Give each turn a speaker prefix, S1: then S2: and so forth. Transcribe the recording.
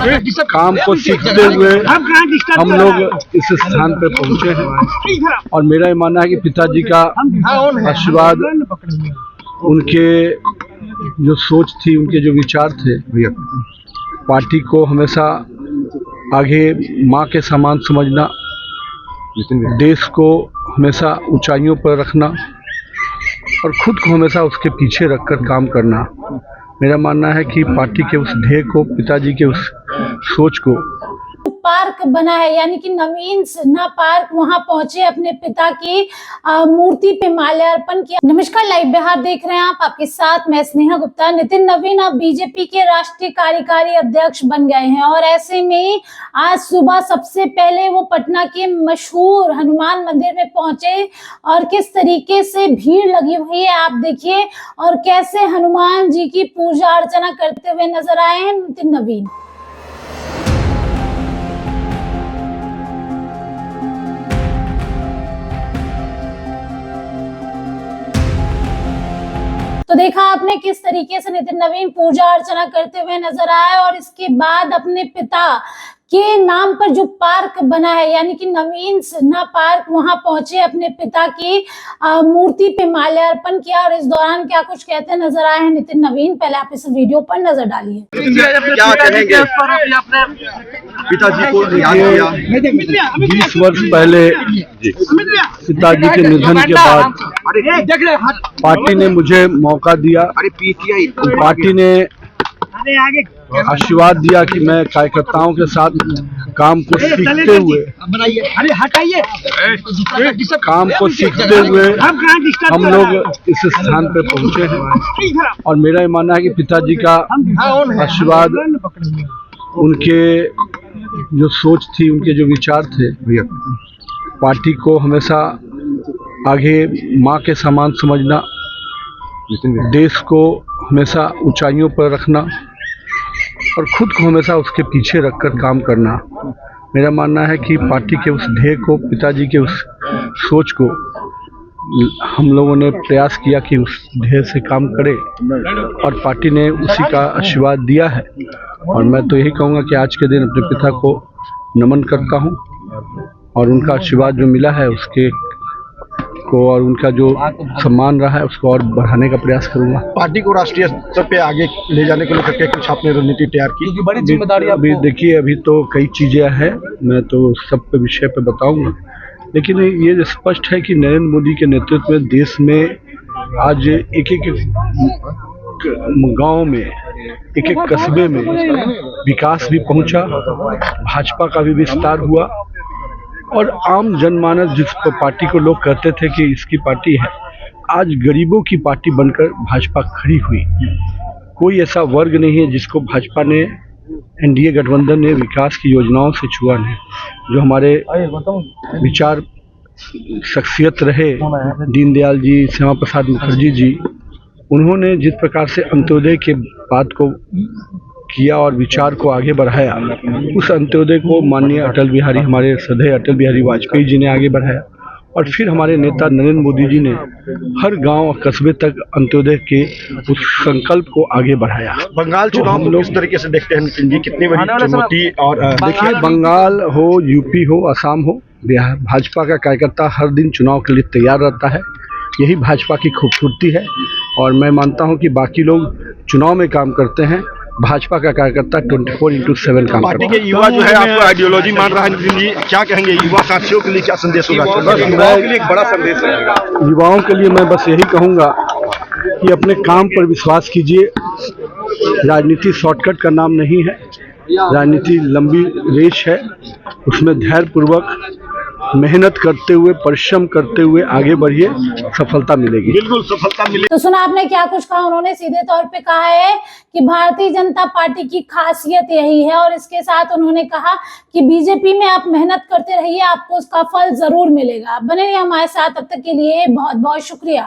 S1: काम को सीखते हुए हम लोग इस स्थान पे पहुंचे हैं। और मेरा ये मानना है कि पिताजी का आशीर्वाद, उनके जो सोच थी, उनके जो विचार थे, पार्टी को हमेशा आगे माँ के समान समझना, देश को हमेशा ऊंचाइयों पर रखना और खुद को हमेशा उसके पीछे रखकर काम करना। मेरा मानना है कि पार्टी के उस ध्येय को, पिताजी के उस सोच को,
S2: पार्क बना है, यानी कि नवीन सिन्हा पार्क, वहां पहुंचे, अपने पिता की मूर्ति पे माल्यार्पण किया। नमस्कार, लाइव बिहार देख रहे हैं आप, आपके साथ मैं स्नेहा गुप्ता। नितिन नवीन अब बीजेपी के राष्ट्रीय कार्यकारी अध्यक्ष बन गए हैं और ऐसे में आज सुबह सबसे पहले वो पटना के मशहूर हनुमान मंदिर में पहुंचे और किस तरीके से भीड़ लगी हुई है आप देखिए, और कैसे हनुमान जी की पूजा अर्चना करते हुए नजर आए हैं नितिन नवीन। तो देखा आपने किस तरीके से नितिन नवीन पूजा अर्चना करते हुए नजर आए और इसके बाद अपने पिता के नाम पर जो पार्क बना है, यानी कि नवीन सिन्हा पार्क, वहां पहुंचे, अपने पिता की मूर्ति पे माल्यार्पण किया। और इस दौरान क्या कुछ कहते नजर आए हैं नितिन नवीन, पहले आप इस वीडियो पर नजर डालिए।
S3: क्या कहेंगे पिताजी को याद किया?
S1: 20 वर्ष पहले पिताजी के निधन के बाद पार्टी ने मुझे मौका दिया, पार्टी ने आशीर्वाद दिया कि मैं कार्यकर्ताओं के साथ काम को सीखते हुए हम लोग इस स्थान पे पहुंचे हैं। और मेरा ये मानना है कि पिताजी का आशीर्वाद, उनके जो सोच थी, उनके जो विचार थे, पार्टी को हमेशा आगे माँ के समान समझना, देश को हमेशा ऊंचाइयों पर रखना और खुद को हमेशा उसके पीछे रखकर काम करना। मेरा मानना है कि पार्टी के उस ध्येय को, पिताजी के उस सोच को हम लोगों ने प्रयास किया कि उस ध्येय से काम करें और पार्टी ने उसी का आशीर्वाद दिया है। और मैं तो यही कहूँगा कि आज के दिन अपने पिता को नमन करता हूँ और उनका आशीर्वाद जो मिला है उसके को और उनका जो सम्मान रहा है उसको और बढ़ाने का प्रयास करूंगा।
S3: पार्टी को राष्ट्रीय स्तर पे आगे ले जाने को लेकर के कुछ आपने रणनीति तैयार की? क्योंकि बड़ी जिम्मेदारी
S1: अभी देखिए, अभी तो कई चीजें हैं, मैं तो सब पे विषय पे बताऊंगा, लेकिन ये स्पष्ट है कि नरेंद्र मोदी के नेतृत्व में देश में आज एक एक गांव में, एक एक कस्बे में विकास भी पहुंचा, भाजपा का भी विस्तार हुआ और आम जनमानस, जिस पार्टी को लोग कहते थे कि इसकी पार्टी है, आज गरीबों की पार्टी बनकर भाजपा खड़ी हुई। कोई ऐसा वर्ग नहीं है जिसको भाजपा ने, एनडीए गठबंधन ने विकास की योजनाओं से छुआ नहीं। जो हमारे विचार शख्सियत रहे, दीनदयाल जी, श्यामा प्रसाद मुखर्जी जी, उन्होंने जिस प्रकार से अंत्योदय के बात को किया और विचार को आगे बढ़ाया, उस अंत्योदय को माननीय अटल बिहारी, हमारे श्रद्धेय अटल बिहारी वाजपेयी जी ने आगे बढ़ाया और फिर हमारे नेता नरेंद्र मोदी जी ने हर गांव और कस्बे तक अंत्योदय के उस संकल्प को आगे बढ़ाया।
S3: बंगाल चुनाव को किस तरीके से देखते हैं नितिन जी? कितनी बड़ी चुनौती? और
S1: देखिए, बंगाल हो, यूपी हो, असम हो, बिहार, भाजपा का कार्यकर्ता हर दिन चुनाव के लिए तैयार रहता है। यही भाजपा की खूबसूरती है और मैं मानता हूं कि बाकी लोग चुनाव में काम करते हैं, भाजपा का कार्यकर्ता 24/7 काम
S3: पार्टी के युवा जो है आपको आइडियोलॉजी मान रहा है नितिन जी, क्या कहेंगे युवा साथियों के लिए? क्या संदेश होगा? युवाओं के लिए एक बड़ा संदेश रहेगा।
S1: युवाओं के लिए मैं बस यही कहूँगा कि अपने काम पर विश्वास कीजिए। राजनीति शॉर्टकट का नाम नहीं है, राजनीति लंबी रेस है, उसमें धैर्यपूर्वक मेहनत करते हुए, परिश्रम करते हुए आगे बढ़िए, सफलता मिलेगी।
S3: बिल्कुल सफलता मिलेगी।
S2: तो सुना आपने क्या कुछ कहा। उन्होंने सीधे तौर पे कहा है कि भारतीय जनता पार्टी की खासियत यही है और इसके साथ उन्होंने कहा कि बीजेपी में आप मेहनत करते रहिए, आपको उसका फल जरूर मिलेगा। बने रहिए हमारे साथ, तब तक के लिए बहुत बहुत शुक्रिया।